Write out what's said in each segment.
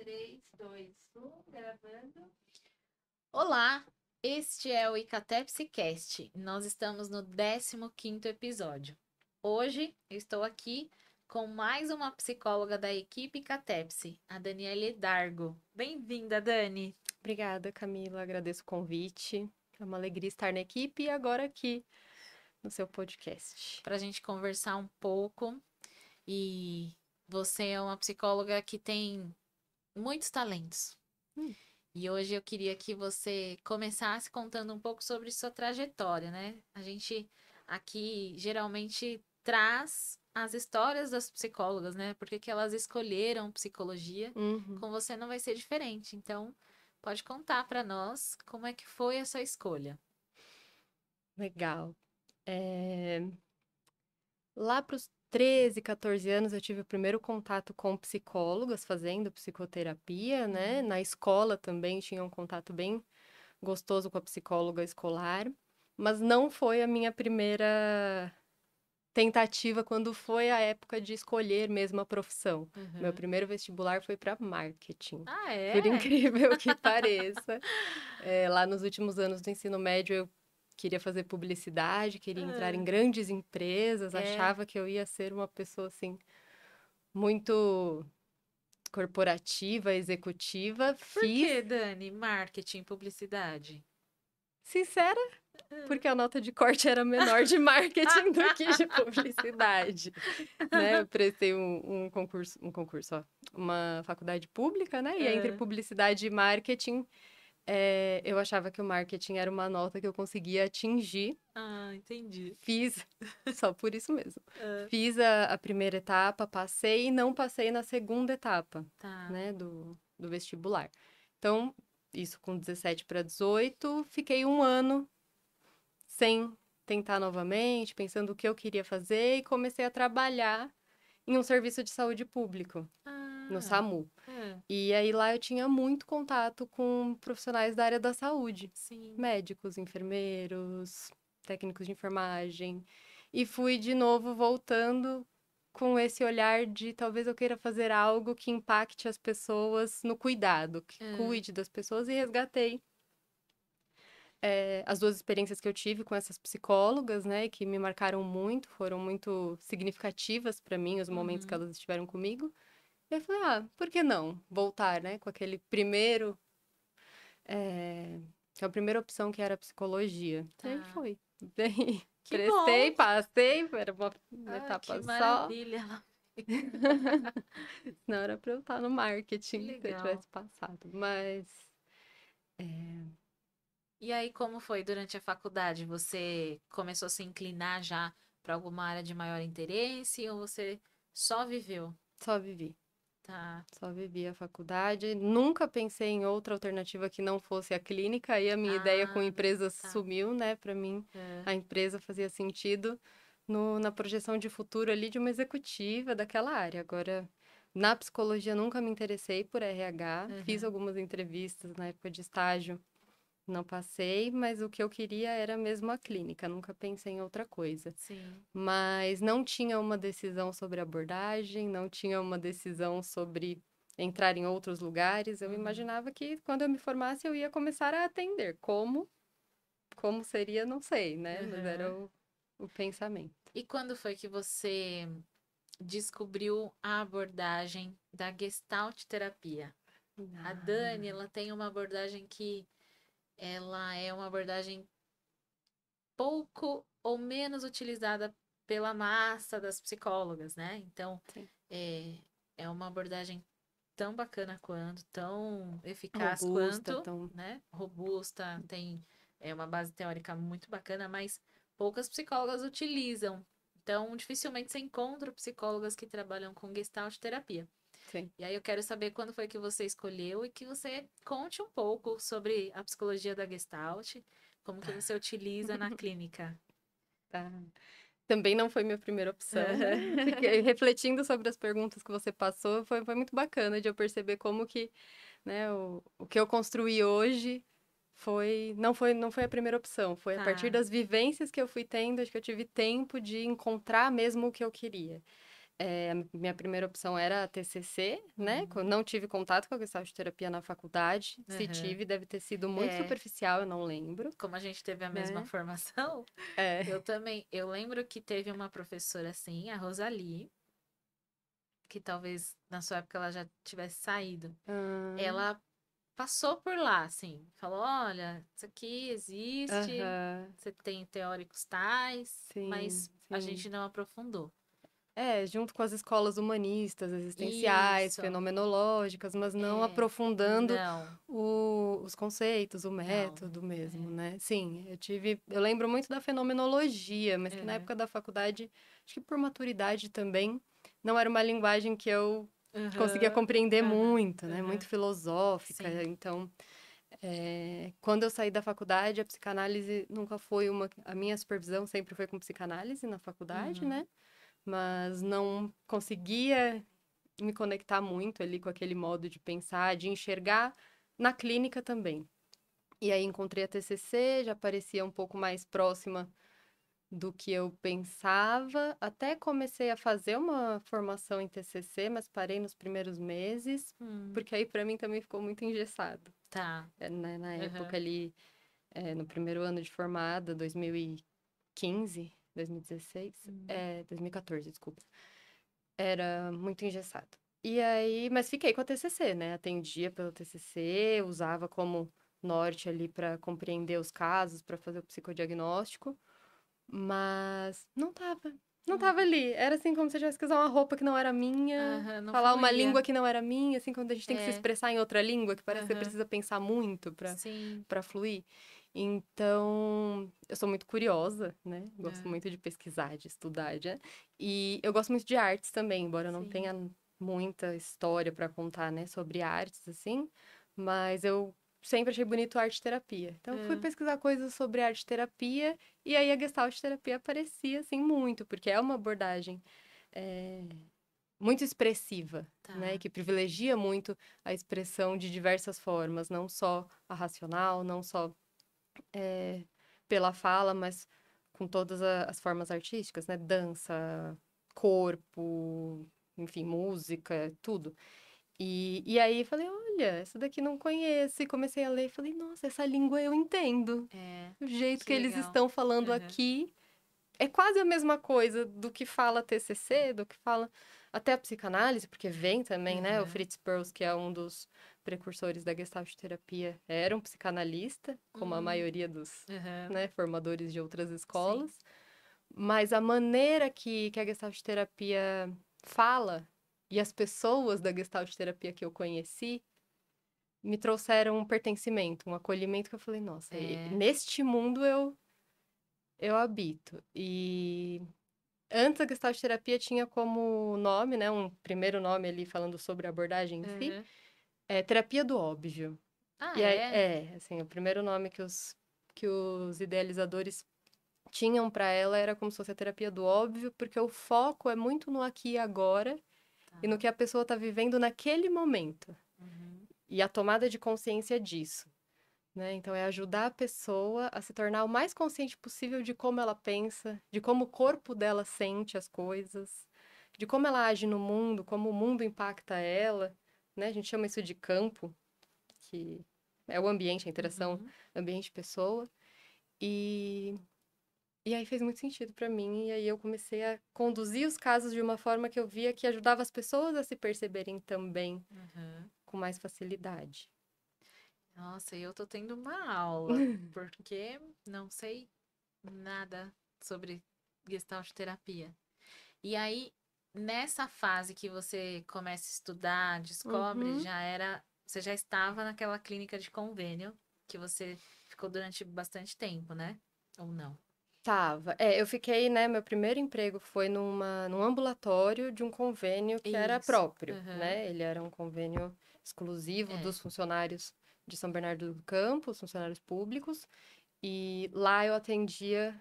3, 2, 1, gravando. Olá, este é o Icatepsicast. Nós estamos no 15º episódio. Hoje eu estou aqui com mais uma psicóloga da equipe Icatepsi, a Daniele Dargo. Bem-vinda, Dani. Obrigada, Camila. Agradeço o convite. É uma alegria estar na equipe e agora aqui no seu podcast. Para a gente conversar um pouco. E você é uma psicóloga que tem muitos talentos. E hoje eu queria que você começasse contando um pouco sobre sua trajetória, né? A gente aqui geralmente traz as histórias das psicólogas, né? Porque que elas escolheram psicologia. Com você não vai ser diferente. Então, pode contar para nós como é que foi a sua escolha. Legal. Lá para os 13, 14 anos, eu tive o primeiro contato com psicólogas fazendo psicoterapia, né? Na escola também tinha um contato bem gostoso com a psicóloga escolar, mas não foi a minha primeira tentativa quando foi a época de escolher mesmo a profissão. Meu primeiro vestibular foi para marketing. Ah, é? Por incrível que pareça. Lá nos últimos anos do ensino médio, eu queria fazer publicidade, queria entrar em grandes empresas, achava que eu ia ser uma pessoa, assim, muito corporativa, executiva. Por que, Dani? Marketing, publicidade? Sincera, porque a nota de corte era menor de marketing do que de publicidade, né? Eu prestei um concurso, ó, uma faculdade pública, né? E entre publicidade e marketing, eu achava que o marketing era uma nota que eu conseguia atingir. Ah, entendi. Fiz, só por isso mesmo. Fiz a primeira etapa, passei e não passei na segunda etapa, né? Do vestibular. Então, isso com 17 para 18, fiquei um ano sem tentar novamente, pensando o que eu queria fazer e comecei a trabalhar em um serviço de saúde público, no SAMU. E aí lá eu tinha muito contato com profissionais da área da saúde. Sim. Médicos, enfermeiros, técnicos de enfermagem. E fui de novo voltando com esse olhar de talvez eu queira fazer algo que impacte as pessoas no cuidado, que cuide das pessoas, e resgatei as duas experiências que eu tive com essas psicólogas, né, que me marcaram muito, foram muito significativas para mim, os momentos que elas estiveram comigo. E eu falei, por que não voltar, né, com aquele primeiro, que é a primeira opção que era a psicologia. E aí foi. Daí Que prestei, bom. passei, era uma etapa Que só. maravilha. Não era para eu estar no marketing, se eu Legal. tivesse passado, mas... E aí, como foi durante a faculdade? Você começou a se inclinar já para alguma área de maior interesse ou você só viveu? Só vivi. Tá. Só vivi a faculdade. Nunca pensei em outra alternativa que não fosse a clínica. Aí a minha ideia com empresas sumiu, né? Para mim, a empresa fazia sentido na projeção de futuro ali de uma executiva daquela área. Agora, na psicologia, nunca me interessei por RH. Fiz algumas entrevistas na época de estágio. Não passei, mas o que eu queria era mesmo a clínica, nunca pensei em outra coisa. Sim. Mas não tinha uma decisão sobre abordagem, não tinha uma decisão sobre entrar em outros lugares. Eu imaginava que quando eu me formasse eu ia começar a atender. Como seria, não sei, né? Mas era o pensamento. E quando foi que você descobriu a abordagem da Gestalt terapia? A Dani, ela tem uma abordagem que ela é uma abordagem pouco ou menos utilizada pela massa das psicólogas, né? Então, é uma abordagem tão bacana quanto, tão eficaz Robusta, quanto, né? Robusta, tem uma base teórica muito bacana, mas poucas psicólogas utilizam. Então, dificilmente você encontra psicólogas que trabalham com Gestalt terapia. Sim. E aí eu quero saber quando foi que você escolheu e que você conte um pouco sobre a psicologia da Gestalt, como que você utiliza na clínica. Tá. Também não foi minha primeira opção, né? Fiquei refletindo sobre as perguntas que você passou, foi muito bacana de eu perceber como que, né, o que eu construí hoje não foi a primeira opção, foi a partir das vivências que eu fui tendo, acho que eu tive tempo de encontrar mesmo o que eu queria. minha primeira opção era a TCC, né? Não tive contato com a Gestalt terapia na faculdade. Se tive, deve ter sido muito superficial, eu não lembro. Como a gente teve a mesma formação, eu também. Eu lembro que teve uma professora assim, a Rosalie, que talvez na sua época ela já tivesse saído. Ela passou por lá, assim, falou, olha, isso aqui existe, você tem teóricos tais, mas a gente não aprofundou. Junto com as escolas humanistas, existenciais, fenomenológicas, mas não aprofundando os conceitos, o método mesmo, né? Sim, eu lembro muito da fenomenologia, mas que na época da faculdade, acho que por maturidade também, não era uma linguagem que eu conseguia compreender muito, né? Muito filosófica, então... quando eu saí da faculdade, a psicanálise nunca foi a minha supervisão sempre foi com psicanálise na faculdade, né? Mas não conseguia me conectar muito ali com aquele modo de pensar, de enxergar na clínica também. E aí encontrei a TCC, já parecia um pouco mais próxima do que eu pensava. Até comecei a fazer uma formação em TCC, mas parei nos primeiros meses, porque aí para mim também ficou muito engessado. Tá. Na época ali, no primeiro ano de formada, 2015... 2016? 2014, desculpa. Era muito engessado. E aí, mas fiquei com a TCC, né? Atendia pelo TCC, usava como norte ali para compreender os casos, para fazer o psicodiagnóstico, mas não tava ali. Era assim como se eu tivesse que usar uma roupa que não era minha, falar uma língua que não era minha, assim, quando a gente tem que se expressar em outra língua, que parece que você precisa pensar muito para fluir. Então, eu sou muito curiosa, né? Gosto muito de pesquisar, de estudar, né? E eu gosto muito de artes também, embora eu não tenha muita história para contar, né, sobre artes, assim, mas eu sempre achei bonito arte-terapia. Então, eu fui pesquisar coisas sobre arte-terapia e aí a Gestalt-terapia aparecia, assim, muito, porque é uma abordagem muito expressiva, né? Que privilegia muito a expressão de diversas formas, não só a racional, não só pela fala, mas com todas as formas artísticas, né? Dança, corpo, enfim, música, tudo. E aí falei, olha, essa daqui não conheço. E comecei a ler e falei, nossa, essa língua eu entendo. O jeito que eles estão falando aqui é quase a mesma coisa do que fala a TCC, do que fala até a psicanálise, porque vem também, né? O Fritz Perls, que é um dos precursores da Gestalt terapia, era um psicanalista, como a maioria dos formadores de outras escolas. Mas a maneira que a Gestalt terapia fala e as pessoas da Gestalt terapia que eu conheci me trouxeram um pertencimento, um acolhimento que eu falei, nossa, neste mundo eu habito. E antes a Gestalt terapia tinha como nome, né, um primeiro nome ali falando sobre a abordagem em si, terapia do óbvio. E aí, assim, o primeiro nome que os idealizadores tinham para ela era como se fosse a terapia do óbvio, porque o foco é muito no aqui e agora e no que a pessoa está vivendo naquele momento. E a tomada de consciência disso, né? Então, é ajudar a pessoa a se tornar o mais consciente possível de como ela pensa, de como o corpo dela sente as coisas, de como ela age no mundo, como o mundo impacta ela, né? A gente chama isso de campo, que é o ambiente, a interação ambiente-pessoa. E aí fez muito sentido para mim, e aí eu comecei a conduzir os casos de uma forma que eu via que ajudava as pessoas a se perceberem também com mais facilidade. Nossa, eu tô tendo uma aula, porque não sei nada sobre Gestalt terapia. E aí, nessa fase que você começa a estudar, descobre, você já estava naquela clínica de convênio que você ficou durante bastante tempo, né? Ou não? Tava. Eu fiquei, né? Meu primeiro emprego foi num ambulatório de um convênio que era próprio, né? Ele era um convênio exclusivo dos funcionários de São Bernardo do Campo, os funcionários públicos. E lá eu atendia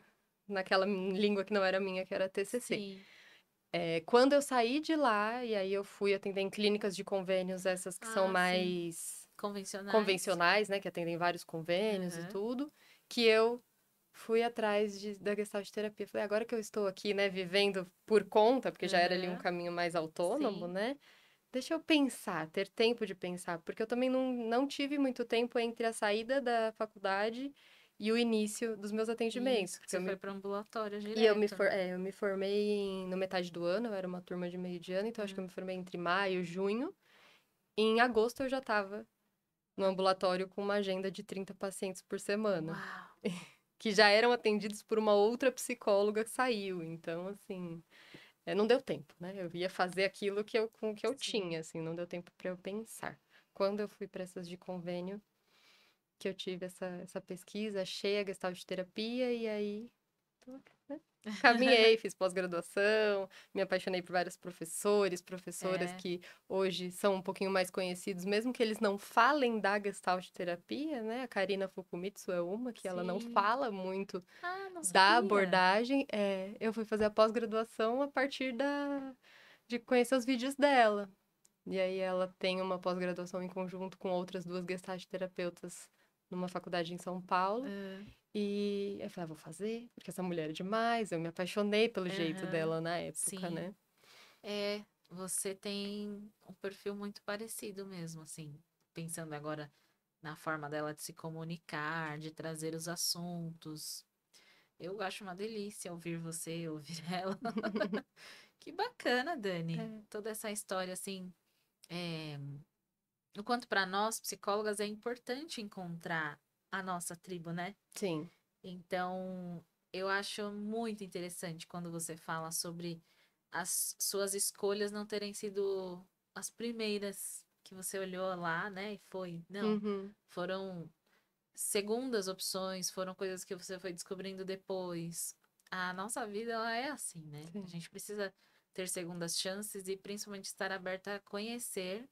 naquela língua que não era minha, que era TCC. Sim. Quando eu saí de lá, e aí eu fui atender em clínicas de convênios, essas que são mais convencionais, convencionais, né? Que atendem vários convênios e tudo, que eu fui atrás da Gestalt terapia. Falei, agora que eu estou aqui, né, vivendo por conta, porque já era ali um caminho mais autônomo, Sim. né? Deixa eu pensar, ter tempo de pensar, porque eu também não tive muito tempo entre a saída da faculdade e o início dos meus atendimentos. Isso, Porque você foi para ambulatório E direto, né? eu me formei no metade do ano, eu era uma turma de meio de ano, então acho que eu me formei entre maio e junho. E em agosto eu já estava no ambulatório com uma agenda de 30 pacientes por semana, Uau! que já eram atendidos por uma outra psicóloga que saiu. Então, assim, não deu tempo, né? Eu ia fazer aquilo com o que eu Sim. tinha, assim, não deu tempo para eu pensar. Quando eu fui para essas de convênio, que eu tive essa pesquisa, achei a Gestalt terapia e aí caminhei, fiz pós-graduação, me apaixonei por vários professoras É, que hoje são um pouquinho mais conhecidos, mesmo que eles não falem da Gestalt terapia, né? A Karina Fukumitsu é uma que ela não sim. fala muito Ah, não da sabia. abordagem. Eu fui fazer a pós-graduação a partir de conhecer os vídeos dela. E aí ela tem uma pós-graduação em conjunto com outras duas Gestalt terapeutas numa faculdade em São Paulo. Ah, E eu falei, vou fazer, porque essa mulher é demais. Eu me apaixonei pelo jeito aham, dela na época, sim. né? É, você tem um perfil muito parecido mesmo, assim. Pensando agora na forma dela de se comunicar, de trazer os assuntos. Eu acho uma delícia ouvir você, ouvir ela. Que bacana, Dani. É, Toda essa história, assim, é... o quanto para nós, psicólogas, é importante encontrar a nossa tribo, né? sim. Então, eu acho muito interessante quando você fala sobre as suas escolhas não terem sido as primeiras que você olhou lá, né? E foi. Não. Uhum. Foram segundas opções, foram coisas que você foi descobrindo depois. A nossa vida, ela é assim, né? A Sim. gente precisa ter segundas chances e principalmente estar aberta a conhecer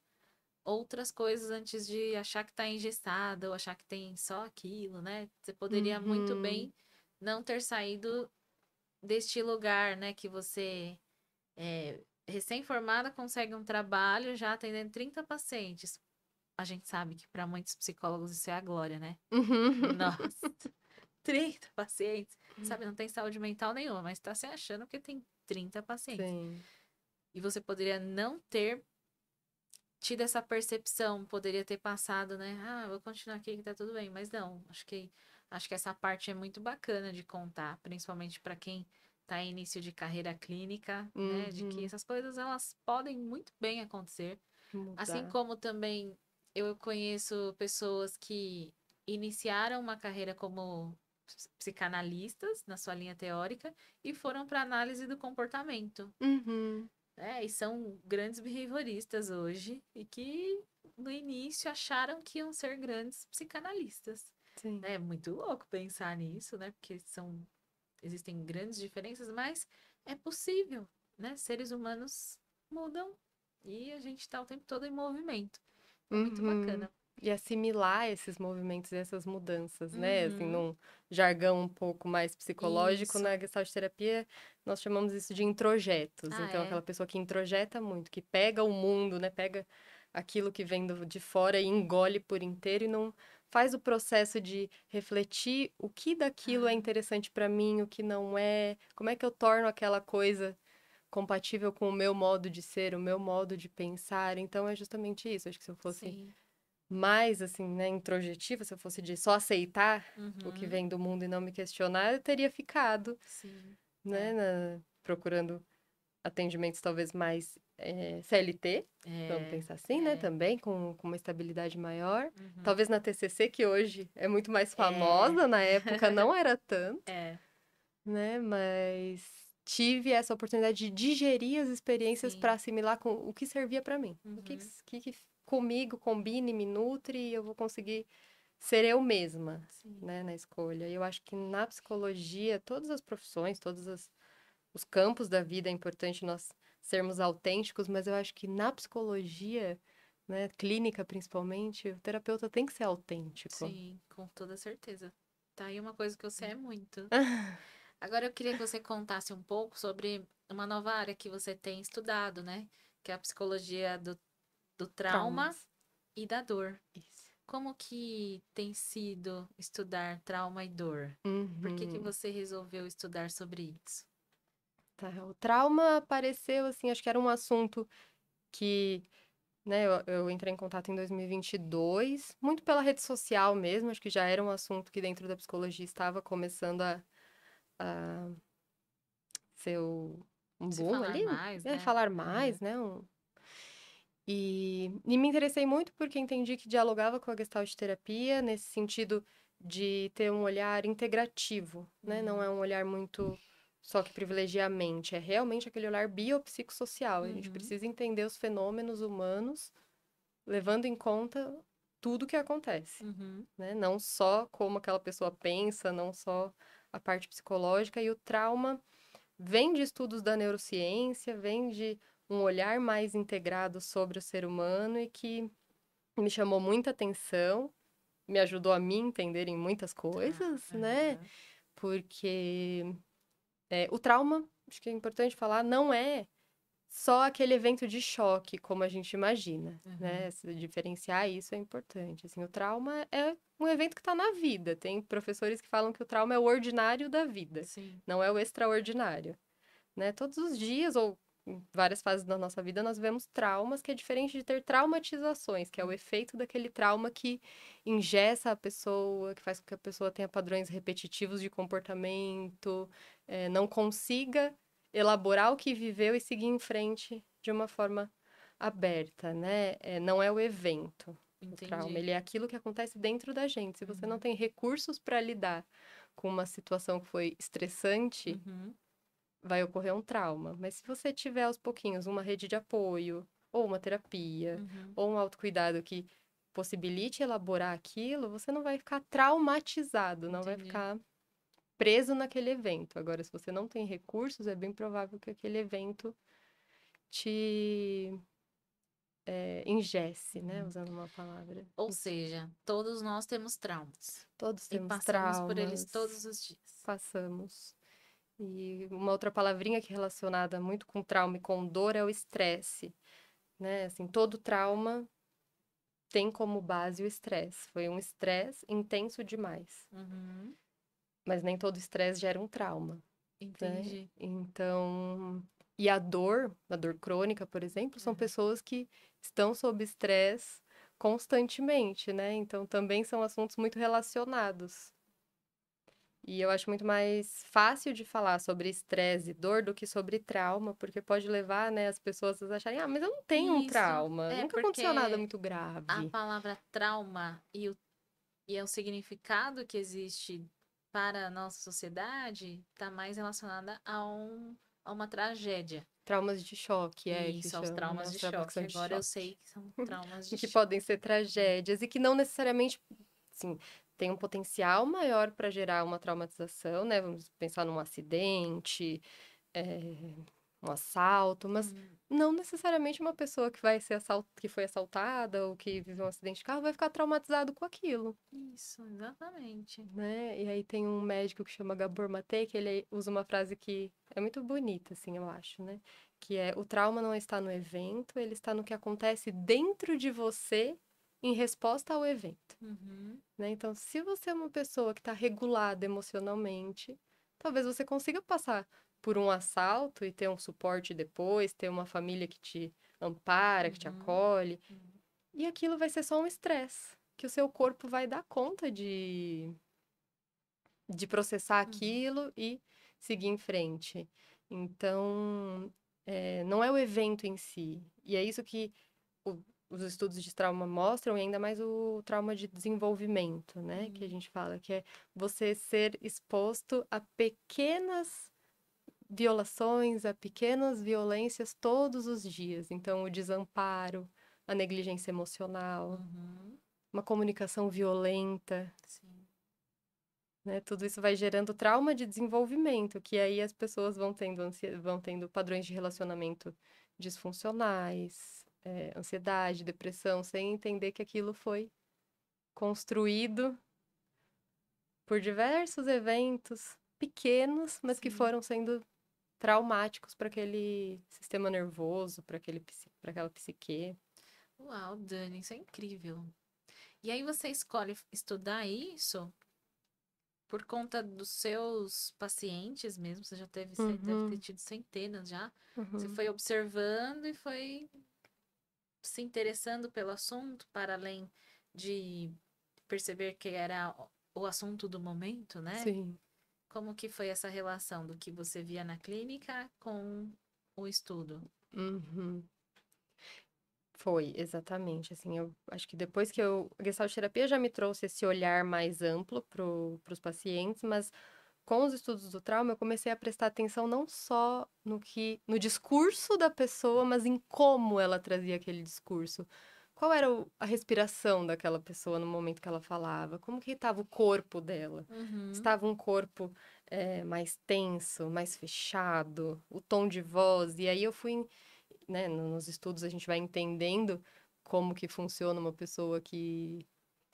outras coisas antes de achar que tá engessada ou achar que tem só aquilo, né? Você poderia muito Uhum. bem não ter saído deste lugar, né? Que você é recém-formada, consegue um trabalho já atendendo 30 pacientes. A gente sabe que para muitos psicólogos isso é a glória, né? Uhum. Nossa, 30 pacientes. Sabe, não tem saúde mental nenhuma, mas tá se achando que tem 30 pacientes. Sim. E você poderia não ter tido essa percepção, poderia ter passado, né? Ah, vou continuar aqui que tá tudo bem, mas não, acho que essa parte é muito bacana de contar, principalmente para quem tá em início de carreira clínica, né, de que Uhum. essas coisas elas podem muito bem acontecer, assim Mudar. como também eu conheço pessoas que iniciaram uma carreira como psicanalistas na sua linha teórica e foram para análise do comportamento. Uhum. E são grandes behavioristas hoje e que no início acharam que iam ser grandes psicanalistas. Sim. É muito louco pensar nisso, né? Porque existem grandes diferenças, mas é possível, né? Seres humanos mudam e a gente está o tempo todo em movimento. É muito Uhum. bacana. E assimilar esses movimentos e essas mudanças, né? Assim, Uhum. num jargão um pouco mais psicológico, Isso. na Gestalt terapia, nós chamamos isso de introjetos. Ah, Então, é. aquela pessoa que introjeta muito, que pega o mundo, né? Pega aquilo que vem de fora e engole por inteiro e não faz o processo de refletir o que daquilo é Ah, interessante para mim, o que não é, como é que eu torno aquela coisa compatível com o meu modo de ser, o meu modo de pensar. Então, é justamente isso. Acho que se eu fosse sim. mais, assim, né, introjetiva, se eu fosse de só aceitar o que Uhum. vem do mundo e não me questionar, eu teria ficado, Sim. né, É. procurando atendimentos talvez mais CLT, vamos É. pensar assim, né, É. também, com uma estabilidade maior. Uhum. Talvez na TCC, que hoje é muito mais É. famosa, na época não era tanto, É. né, mas tive essa oportunidade de digerir as experiências para Sim. assimilar com o que servia para mim. O que, Uhum. que comigo combine, me nutre e eu vou conseguir ser eu mesma, Sim. né, na escolha. E eu acho que na psicologia, todas as profissões, os campos da vida é importante nós sermos autênticos, mas eu acho que na psicologia, né, clínica principalmente, o terapeuta tem que ser autêntico. Sim, com toda certeza. Tá aí uma coisa que eu sei é muito. Agora eu queria que você contasse um pouco sobre uma nova área que você tem estudado, né? Que é a psicologia do trauma Traumas. e da dor. Isso. como que tem sido estudar trauma e dor? Por que você resolveu estudar sobre isso? Tá, o trauma apareceu, assim, acho que era um assunto que, né, eu entrei em contato em 2022, muito pela rede social mesmo, acho que já era um assunto que dentro da psicologia estava começando a ser um Se boom falar ali, mais, né? falar mais, né? E me interessei muito porque entendi que dialogava com a Gestalt terapia nesse sentido de ter um olhar integrativo, né? Não é um olhar muito só que privilegia a mente, é realmente aquele olhar biopsicossocial. A gente precisa entender os fenômenos humanos, levando em conta tudo que acontece, né? Não só como aquela pessoa pensa, não só a parte psicológica. E o trauma vem de estudos da neurociência, vem de um olhar mais integrado sobre o ser humano e que me chamou muita atenção, me ajudou a me entender em muitas coisas, né? Porque o trauma, acho que é importante falar, não é só aquele evento de choque, como a gente imagina, né? Se diferenciar isso é importante. Assim, o trauma é um evento que está na vida. Tem professores que falam que o trauma é o ordinário da vida, não é o extraordinário, né? Todos os dias, ou em várias fases da nossa vida, nós vemos traumas, que é diferente de ter traumatizações, que é o efeito daquele trauma que engessa a pessoa, que faz com que a pessoa tenha padrões repetitivos de comportamento, não consiga elaborar o que viveu e seguir em frente de uma forma aberta, né? Não é o evento, o trauma, ele é aquilo que acontece dentro da gente. Se você não tem recursos para lidar com uma situação que foi estressante, vai ocorrer um trauma. Mas se você tiver aos pouquinhos uma rede de apoio, ou uma terapia, ou um autocuidado que possibilite elaborar aquilo, você não vai ficar traumatizado, não vai ficar preso naquele evento. Agora, se você não tem recursos, é bem provável que aquele evento te engesse, né? Usando uma palavra. Ou seja, todos nós temos traumas. Todos temos passamos traumas. por eles todos os dias. Passamos. E uma outra palavrinha que é relacionada muito com trauma e com dor é o estresse, né? Assim, todo trauma tem como base o estresse. Foi um estresse intenso demais. Mas nem todo estresse gera um trauma. Entendi. Né? Então, e a dor crônica, por exemplo, são pessoas que estão sob estresse constantemente, né? Então, também são assuntos muito relacionados. E eu acho muito mais fácil de falar sobre estresse e dor do que sobre trauma, porque pode levar, né, as pessoas a acharem, mas eu não tenho um trauma, nunca aconteceu nada muito grave. A palavra trauma e o significado que existe para a nossa sociedade está mais relacionada a uma tragédia. Traumas de choque, Isso, aos traumas de choque. Agora eu sei que são traumas de choque. Que podem ser tragédias e que não necessariamente, assim, tem um potencial maior para gerar uma traumatização, né? Vamos pensar num acidente, um assalto, mas não necessariamente uma pessoa que que foi assaltada ou que viveu um acidente de carro vai ficar traumatizado com aquilo. Isso, exatamente. Né? E aí tem um médico que chama Gabor Mate, que ele usa uma frase que é muito bonita, assim, eu acho, né? Que é, o trauma não está no evento, ele está no que acontece dentro de você em resposta ao evento. Né? Então, se você é uma pessoa que está regulada emocionalmente, talvez você consiga passar por um assalto e ter um suporte depois, ter uma família que te ampara, que te acolhe. E aquilo vai ser só um estresse, que o seu corpo vai dar conta de processar aquilo e seguir em frente. Então, não é o evento em si. E é isso que os estudos de trauma mostram, e ainda mais o trauma de desenvolvimento, né? Que a gente fala, que é você ser exposto a pequenas violações, a pequenas violências todos os dias. Então, o desamparo, a negligência emocional, uma comunicação violenta. Sim. Né? Tudo isso vai gerando trauma de desenvolvimento, que aí as pessoas vão tendo padrões de relacionamento disfuncionais, ansiedade, depressão, sem entender que aquilo foi construído por diversos eventos pequenos, mas que foram sendo traumáticos para aquele sistema nervoso, para aquela psique. Uau, Dani, isso é incrível. E aí você escolhe estudar isso por conta dos seus pacientes mesmo. Você já teve, você deve ter tido centenas já. Você foi observando e foi se interessando pelo assunto, para além de perceber que era o assunto do momento, né? Sim. Como que foi essa relação do que você via na clínica com o estudo? Foi, exatamente. Assim, eu acho que depois que a Gestalt terapia já me trouxe esse olhar mais amplo para os pacientes, mas com os estudos do trauma eu comecei a prestar atenção não só no discurso da pessoa, mas em como ela trazia aquele discurso. Qual era a respiração daquela pessoa no momento que ela falava? Como que estava o corpo dela? Estava um corpo mais tenso, mais fechado, o tom de voz. E aí eu fui, né, nos estudos a gente vai entendendo como que funciona uma pessoa que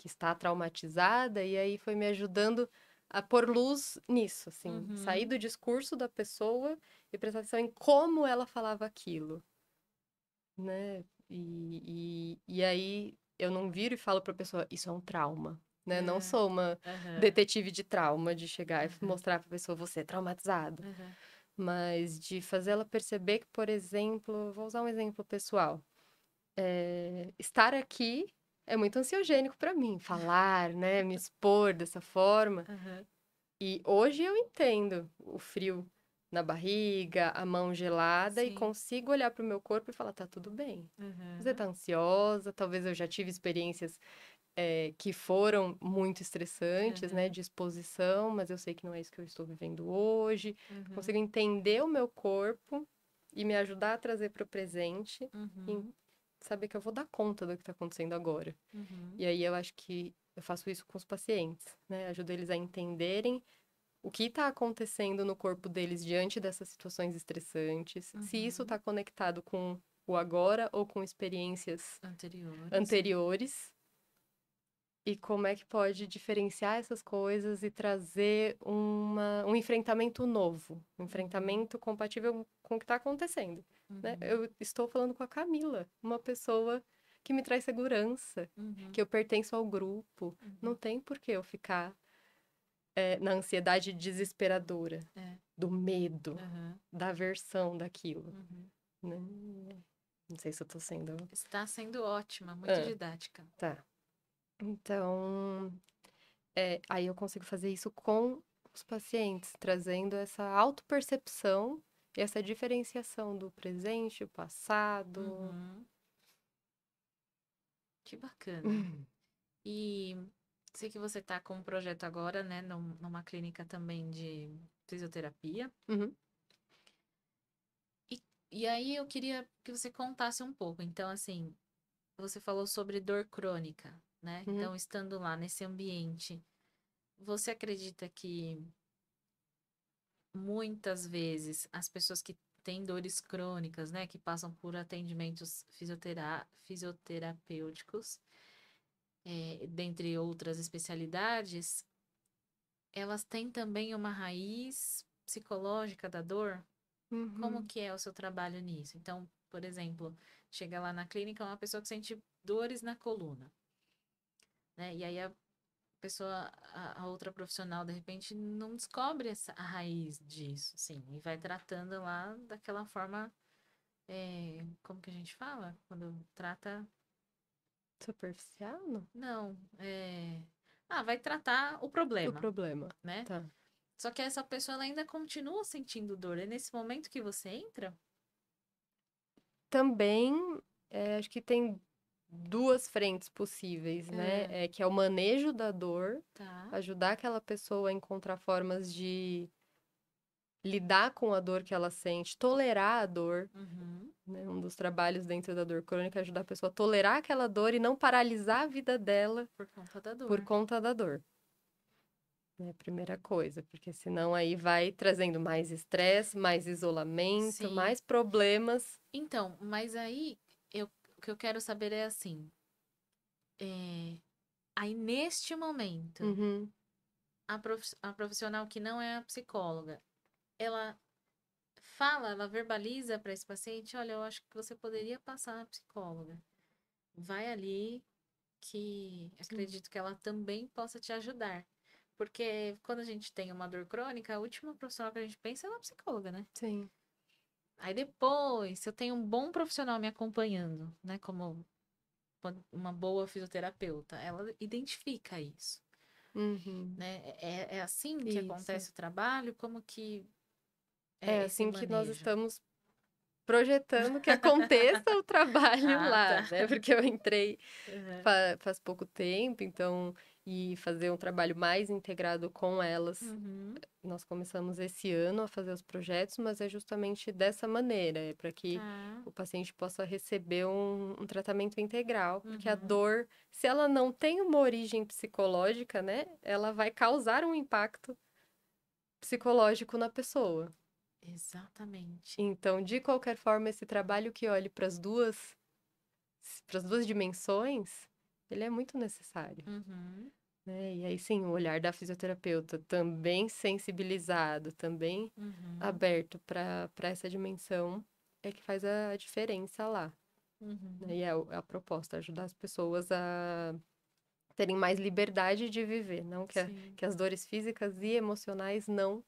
está traumatizada, e aí foi me ajudando a pôr luz nisso, assim, sair do discurso da pessoa e prestar atenção em como ela falava aquilo, né? E aí eu não viro e falo pra pessoa, isso é um trauma, né? Não sou uma detetive de trauma, de chegar e mostrar pra pessoa, você é traumatizado. Mas de fazer ela perceber que, por exemplo, vou usar um exemplo pessoal. Estar aqui é muito ansiogênico para mim, falar, né, me expor dessa forma. E hoje eu entendo o frio na barriga, a mão gelada, e consigo olhar para o meu corpo e falar, tá tudo bem. Você tá ansiosa, talvez eu já tive experiências que foram muito estressantes, né, de exposição, mas eu sei que não é isso que eu estou vivendo hoje. Consigo entender o meu corpo e me ajudar a trazer para o presente e saber que eu vou dar conta do que está acontecendo agora. E aí eu acho que eu faço isso com os pacientes, né? Ajudo eles a entenderem o que está acontecendo no corpo deles diante dessas situações estressantes, se isso está conectado com o agora ou com experiências anteriores. E como é que pode diferenciar essas coisas e trazer um enfrentamento novo, um enfrentamento compatível com o que está acontecendo, né? Eu estou falando com a Camila, uma pessoa que me traz segurança, que eu pertenço ao grupo. Não tem por que eu ficar na ansiedade desesperadora, do medo, da aversão daquilo, né? Não sei se eu tô sendo... Está sendo ótima, muito didática. Tá. Então, aí eu consigo fazer isso com os pacientes, trazendo essa autopercepção e essa diferenciação do presente, o passado. Que bacana. E sei que você tá com um projeto agora, né, numa clínica também de fisioterapia. E aí eu queria que você contasse um pouco. Então, assim, você falou sobre dor crônica, né? Então, estando lá nesse ambiente, você acredita que muitas vezes as pessoas que têm dores crônicas, né, que passam por atendimentos fisioterapêuticos, dentre outras especialidades, elas têm também uma raiz psicológica da dor? Como que é o seu trabalho nisso? Então, por exemplo, chega lá na clínica uma pessoa que sente dores na coluna, né? E aí a pessoa, a outra profissional, de repente, não descobre a raiz disso, sim, e vai tratando lá daquela forma, como que a gente fala? Quando trata... Superficial? Não, vai tratar o problema. O problema, né? tá. Só que essa pessoa ela ainda continua sentindo dor. É nesse momento que você entra? Também, acho que tem duas frentes possíveis, né? Que é o manejo da dor, ajudar aquela pessoa a encontrar formas de lidar com a dor que ela sente, tolerar a dor. Né? Um dos trabalhos dentro da dor crônica é ajudar a pessoa a tolerar aquela dor e não paralisar a vida dela por conta da dor. Por conta da dor. É a primeira coisa, porque senão aí vai trazendo mais estresse, mais isolamento, mais problemas. Então, mas aí o que eu quero saber é assim, aí neste momento, a profissional que não é a psicóloga, ela ela verbaliza para esse paciente, olha, eu acho que você poderia passar na psicóloga. Vai ali, que acredito que ela também possa te ajudar. Porque quando a gente tem uma dor crônica, a última profissional que a gente pensa é na psicóloga, né? Sim. Aí depois, se eu tenho um bom profissional me acompanhando, né? Como uma boa fisioterapeuta, ela identifica isso, né? É assim que acontece o trabalho? Como que É esse assim que nós manejo? estamos projetando que aconteça o trabalho lá, tá. né? Porque eu entrei Uhum. faz pouco tempo, então, e fazer um trabalho mais integrado com elas. Uhum. Nós começamos esse ano a fazer os projetos, mas é justamente dessa maneira, é para que Tá. o paciente possa receber um tratamento integral, porque a Uhum. dor, se ela não tem uma origem psicológica, né, ela vai causar um impacto psicológico na pessoa. Exatamente. Então, de qualquer forma, esse trabalho que olhe para as duas dimensões, ele é muito necessário. Uhum. Né? E aí sim, o olhar da fisioterapeuta também sensibilizado, também aberto para essa dimensão é que faz a diferença lá. Né? E é a proposta, ajudar as pessoas a terem mais liberdade de viver, não que as dores físicas e emocionais não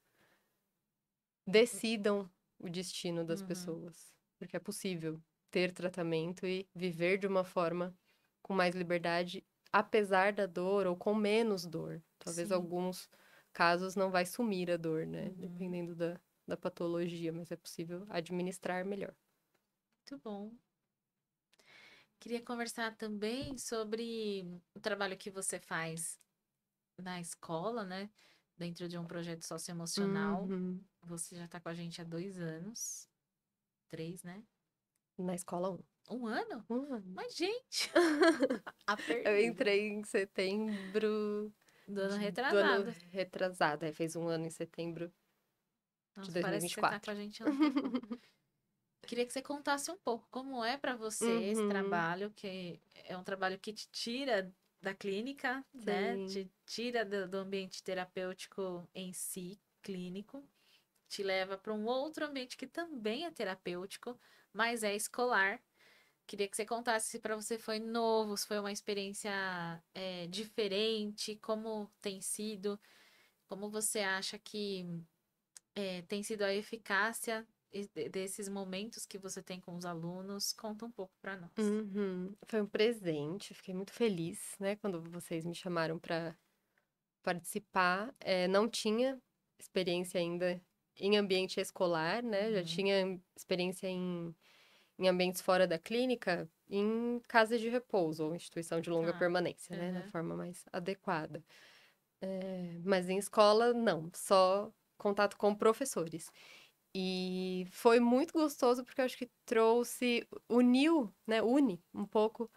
decidam o destino das pessoas. Porque é possível ter tratamento e viver de uma forma com mais liberdade, apesar da dor ou com menos dor. Talvez alguns casos não vai sumir a dor, né? Dependendo da patologia, mas é possível administrar melhor. Muito bom. Queria conversar também sobre o trabalho que você faz na escola, né? Dentro de um projeto socioemocional. Você já está com a gente há 2 anos. 3, né? Na escola 1. 1 ano? 1 ano. Mas, gente! Eu entrei em setembro do ano do ano retrasado. retrasado. Aí fez 1 ano em setembro de Nossa, parece que você tá 2024. com a gente há um tempo. Queria que você contasse um pouco como é para você esse trabalho, que é um trabalho que te tira da clínica, né? Te tira do ambiente terapêutico em si, clínico, te leva para um outro ambiente que também é terapêutico, mas é escolar. Queria que você contasse se para você foi novo, se foi uma experiência diferente, como tem sido, como você acha que tem sido a eficácia desses momentos que você tem com os alunos. Conta um pouco para nós. Foi um presente, fiquei muito feliz, né, quando vocês me chamaram para participar. Não tinha experiência ainda em ambiente escolar, né, já tinha experiência em ambientes fora da clínica, em casa de repouso ou instituição de longa permanência, né, da forma mais adequada. Mas em escola, não, só contato com professores. E foi muito gostoso porque eu acho que uniu, né, une um pouco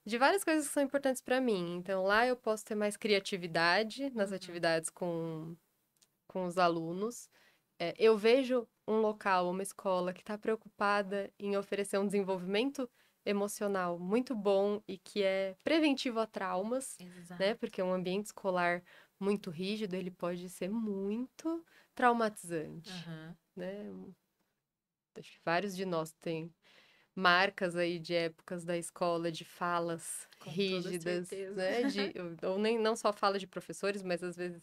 de várias coisas que são importantes para mim. Então lá eu posso ter mais criatividade nas atividades com os alunos. Eu vejo um local, uma escola que está preocupada em oferecer um desenvolvimento emocional muito bom e que é preventivo a traumas, né? Porque um ambiente escolar muito rígido, ele pode ser muito traumatizante, né? Acho que vários de nós têm marcas aí de épocas da escola, de falas Com rígidas, toda certeza. né? Ou nem não só fala de professores, mas às vezes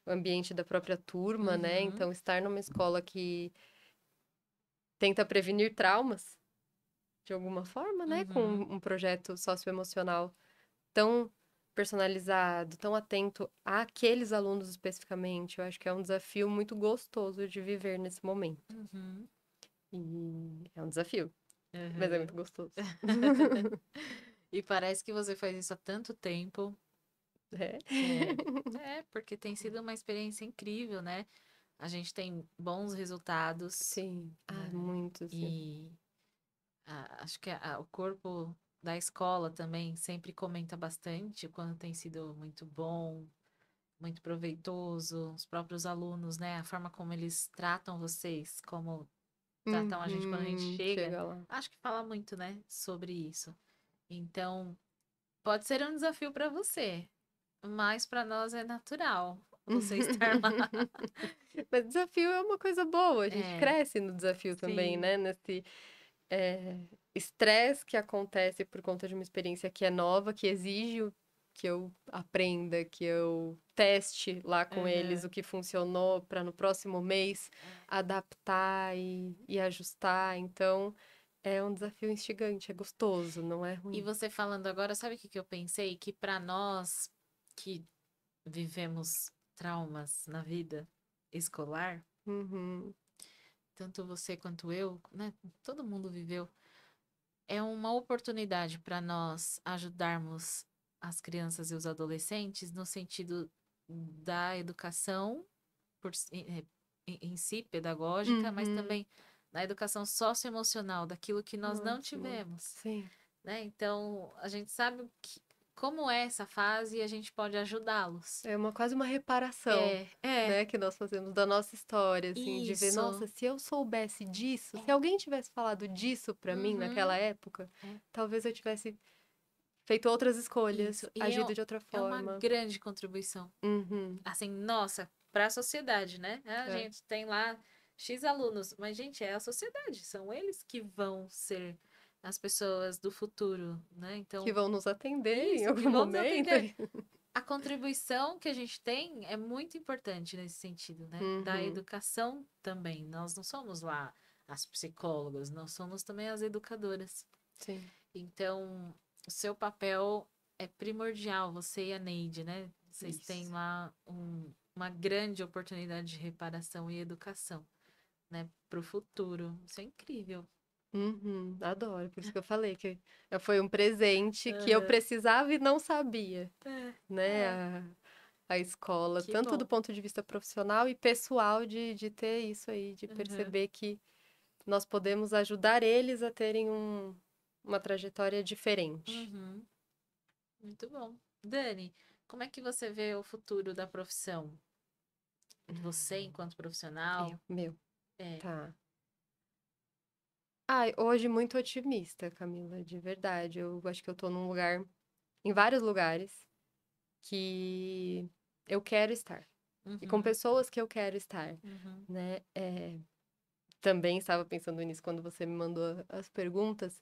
o ambiente da própria turma, né? Então, estar numa escola que tenta prevenir traumas, de alguma forma, né? Com um projeto socioemocional tão personalizado, tão atento àqueles alunos especificamente, eu acho que é um desafio muito gostoso de viver nesse momento. E é um desafio, mas é muito gostoso. E parece que você faz isso há tanto tempo. Porque tem sido uma experiência incrível, né? A gente tem bons resultados. Sim, né? muitos. E acho que o corpo da escola também sempre comenta bastante o quanto tem sido muito bom, muito proveitoso. Os próprios alunos, né? A forma como eles tratam vocês, como tratam a gente quando a gente chega. Lá. Acho que fala muito, né? Sobre isso. Então, pode ser um desafio para você, mas para nós é natural você estar lá. Mas desafio é uma coisa boa, a gente cresce no desafio também, sim. né? estresse que acontece por conta de uma experiência que é nova, que exige que eu aprenda, que eu teste lá com eles o que funcionou para no próximo mês adaptar e ajustar. Então, é um desafio instigante, é gostoso, não é E ruim. você falando agora, sabe o que eu pensei? Que para nós que vivemos traumas na vida escolar, Uhum. tanto você quanto eu, né? Todo mundo viveu. É uma oportunidade para nós ajudarmos as crianças e os adolescentes no sentido da educação em si, pedagógica, mas Uhum. também da educação socioemocional, daquilo que nós não Nossa, muito. tivemos, Sim. né? Então, a gente sabe como é essa fase e a gente pode ajudá-los. É quase uma reparação, É, né, que nós fazemos da nossa história, assim, de ver, nossa, isso. se eu soubesse disso, se É. alguém tivesse falado disso pra mim naquela Uhum, época, é. talvez eu tivesse feito outras escolhas, Isso. E agido de outra é uma forma. grande contribuição. Uhum. Assim, nossa, para a sociedade, né? A É. gente tem lá X alunos, mas, gente, é a sociedade, são eles que vão ser as pessoas do futuro, né? Que Então, vão nos atender em isso, que algum vão nos momento. atender. A contribuição que a gente tem é muito importante nesse sentido, né? Da Uhum. educação também. Nós não somos lá as psicólogas, nós somos também as educadoras. Sim. Então, o seu papel é primordial, você e a Neide, né? Vocês têm Isso. lá uma grande oportunidade de reparação e educação, né? Para o futuro. Isso é incrível. Uhum. Adoro, por isso que eu falei que foi um presente que eu Aham. precisava e não sabia, É, né? A escola, que tanto do bom. ponto de vista profissional e pessoal, de ter isso aí, de Uhum. perceber que nós podemos ajudar eles a terem uma trajetória diferente. Uhum. Muito bom. Dani, como é que você vê o futuro da profissão? De você enquanto profissional? Meu, É. tá. Ai, hoje muito otimista, Camila, de verdade. Eu acho que eu tô num lugar, em vários lugares, que eu quero estar. E com Uhum. pessoas que eu quero estar, Uhum. né? Também estava pensando nisso quando você me mandou as perguntas,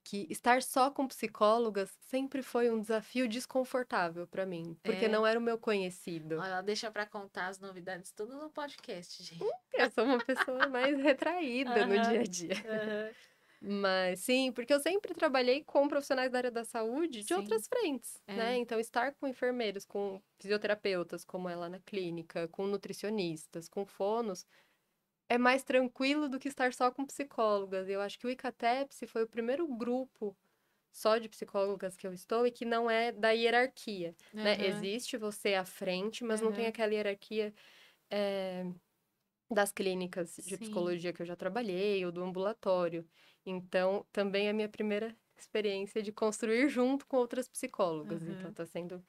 que estar só com psicólogas sempre foi um desafio desconfortável para mim, porque É. não era o meu conhecido. Olha, deixa para contar as novidades tudo no podcast, gente. Eu sou uma pessoa mais retraída no Aham. dia a dia. Aham. Mas sim, porque eu sempre trabalhei com profissionais da área da saúde de Sim. outras frentes, né? É. Então, estar com enfermeiros, com fisioterapeutas, como é lá na clínica, com nutricionistas, com fonos, é mais tranquilo do que estar só com psicólogas. Eu acho que o ICATEPSE foi o primeiro grupo só de psicólogas que eu estou e que não é da hierarquia, né? Aham. Existe você à frente, mas não tem Aham. aquela hierarquia das clínicas de Sim. psicologia que eu já trabalhei ou do ambulatório. Então, também é a minha primeira experiência de construir junto com outras psicólogas. Então, Aham. está sendo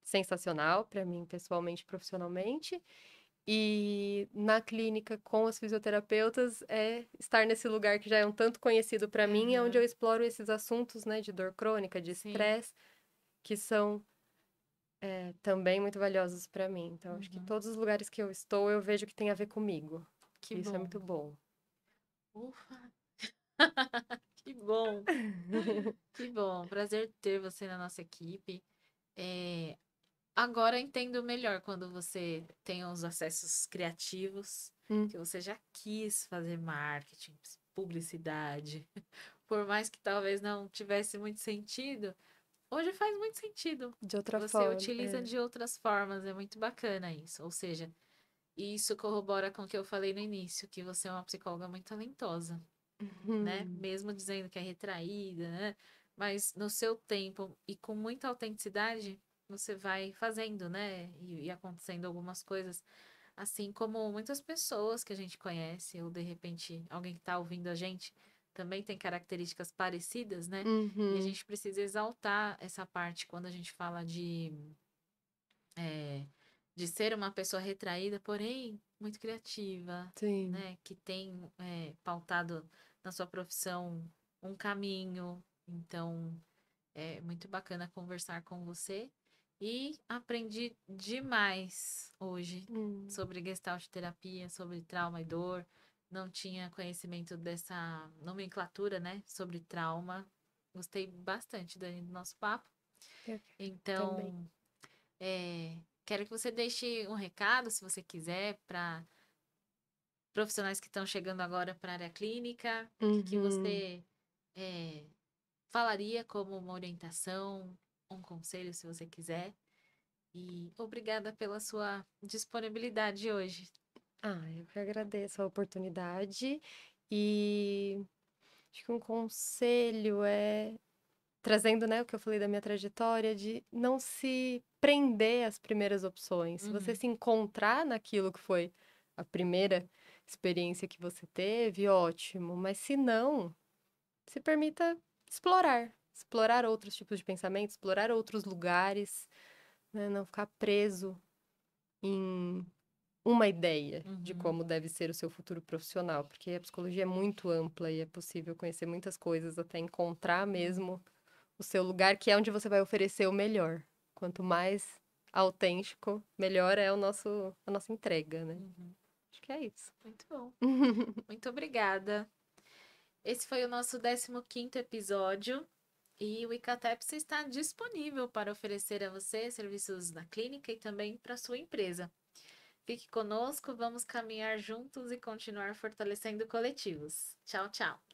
sensacional para mim, pessoalmente e profissionalmente. E na clínica com as fisioterapeutas é estar nesse lugar que já é um tanto conhecido para mim, é onde eu Aham. exploro esses assuntos, né, de dor crônica, de Sim. estresse, que são também muito valiosos para mim. Então, acho que Uhum. todos os lugares que eu estou, eu vejo que tem a ver comigo. Que Isso é bom. muito bom. Ufa. Que bom. Que bom. Prazer ter você na nossa equipe. É, agora entendo melhor quando você tem os acessos criativos, Hum, que você já quis fazer marketing, publicidade. Por mais que talvez não tivesse muito sentido, hoje faz muito sentido. de outra Você forma, utiliza de outras formas, é muito bacana isso. Ou seja, isso corrobora com o que eu falei no início, que você é uma psicóloga muito talentosa, né? Uhum. Mesmo dizendo que é retraída, né? Mas no seu tempo e com muita autenticidade, você vai fazendo, né? E acontecendo algumas coisas. Assim como muitas pessoas que a gente conhece, ou de repente alguém que está ouvindo a gente, também tem características parecidas, né? E a Uhum. gente precisa exaltar essa parte quando a gente fala é, de ser uma pessoa retraída, porém muito criativa, Sim. né? Que tem pautado na sua profissão um caminho. Então, é muito bacana conversar com você. E aprendi demais hoje Hum. sobre Gestalt terapia, sobre trauma e dor. não tinha conhecimento dessa nomenclatura, né, sobre trauma. Gostei bastante, Dani, do nosso papo. Então, quero que você deixe um recado, se você quiser, para profissionais que estão chegando agora para a área clínica, que você falaria como uma orientação, um conselho, se você quiser. E obrigada pela sua disponibilidade hoje. Eu que agradeço a oportunidade e acho que um conselho trazendo, né, o que eu falei da minha trajetória, de não se prender às primeiras opções. Se você se encontrar naquilo que foi a primeira experiência que você teve, ótimo. Mas se não, se permita explorar outros tipos de pensamento, explorar outros lugares, né? Não ficar preso em uma ideia de como deve ser o seu futuro profissional, porque a psicologia é muito ampla e é possível conhecer muitas coisas até encontrar mesmo o seu lugar, que é onde você vai oferecer o melhor. Quanto mais autêntico, melhor é a nossa entrega, né? Acho que é isso. Muito bom. Muito obrigada. Esse foi o nosso 15º episódio e o Icateps está disponível para oferecer a você serviços na clínica e também para sua empresa. Fique conosco, vamos caminhar juntos e continuar fortalecendo coletivos. Tchau, tchau.